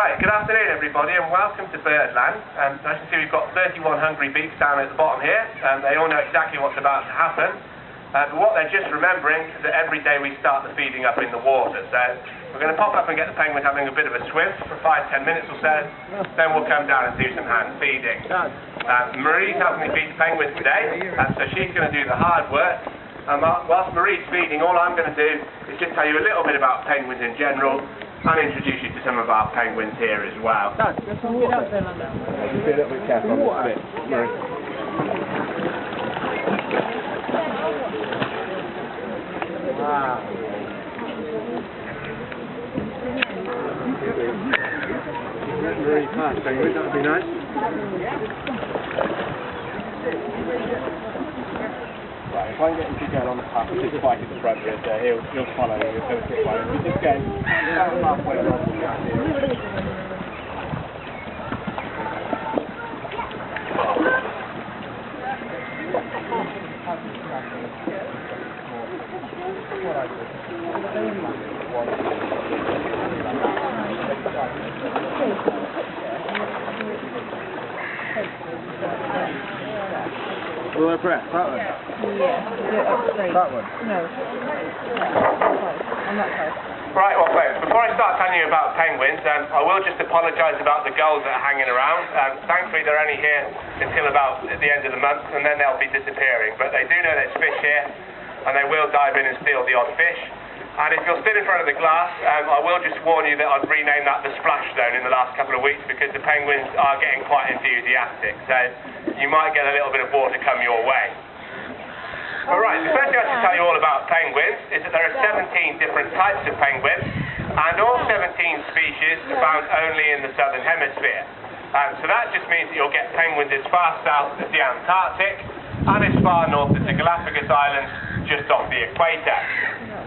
Right, good afternoon everybody and welcome to Birdland. As you can see, we've got 31 hungry beaks down at the bottom here. They all know exactly what's about to happen. But what they're just remembering is that every day we start the feeding up in the water. So we're going to pop up and get the penguins having a bit of a swim for 5-10 minutes or so. Then we'll come down and do some hand feeding. Marie's helping me feed the penguins today, so she's going to do the hard work. Whilst Marie's feeding, all I'm going to do is just tell you a little bit about penguins in general and introduce you to some of our penguins here as well. Dad, there's some water. Just be a little bit careful on this bit. Marie. Wow. Very fast, penguin, that would be nice. Right, if I can get him to go on the path, which is quite at the front here, so he'll follow you, he'll go a bit way. If you just go about halfway along the track here. Will I press? That one? Yeah, do it up straight. That one? No. On that side. Right, well folks, before I start telling you about penguins, I will just apologise about the gulls that are hanging around. Thankfully they're only here until about at the end of the month and then they'll be disappearing. But they do know there's fish here and they will dive in and steal the odd fish. And if you're still in front of the glass, I will just warn you that I've renamed that the splash zone in the last couple of weeks because the penguins are getting quite enthusiastic. So you might get a little bit of water come your way. Alright, the first thing I should tell you all about penguins is that there are 17 different types of penguins and all 17 species are found only in the southern hemisphere. So that just means that you'll get penguins as far south as the Antarctic and as far north as the Galapagos Islands just off the equator.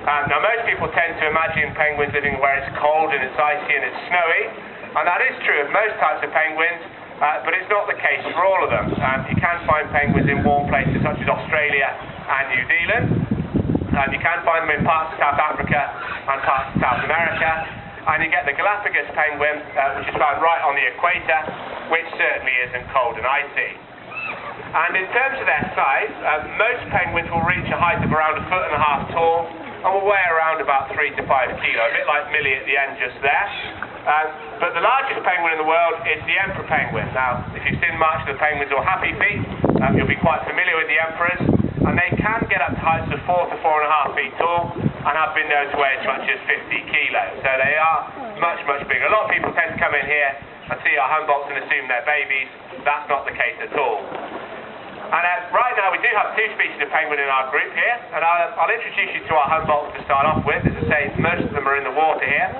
Now most people tend to imagine penguins living where it's cold and it's icy and it's snowy, and that is true of most types of penguins, but it's not the case for all of them. You can find penguins in warm places such as Australia and New Zealand, and you can find them in parts of South Africa and parts of South America, and you get the Galapagos penguin, which is found right on the equator, which certainly isn't cold and icy. And in terms of their size, most penguins will reach a height of around 1.5 foot tall, and will weigh around about 3 to 5 kilo, a bit like Millie at the end just there. But the largest penguin in the world is the emperor penguin. Now, if you've seen March of the Penguins or Happy Feet, you'll be quite familiar with the emperors, and they can get up to heights of 4 to 4.5 feet tall, and have been known to weigh as much as 50 kilos. So they are much, much bigger. A lot of people tend to come in here and see our Humboldts and assume they're babies. That's not the case at all. And right now we do have 2 species of penguin in our group here, and I'll introduce you to our Humboldts to start off with. As I say, most of them are in the water here.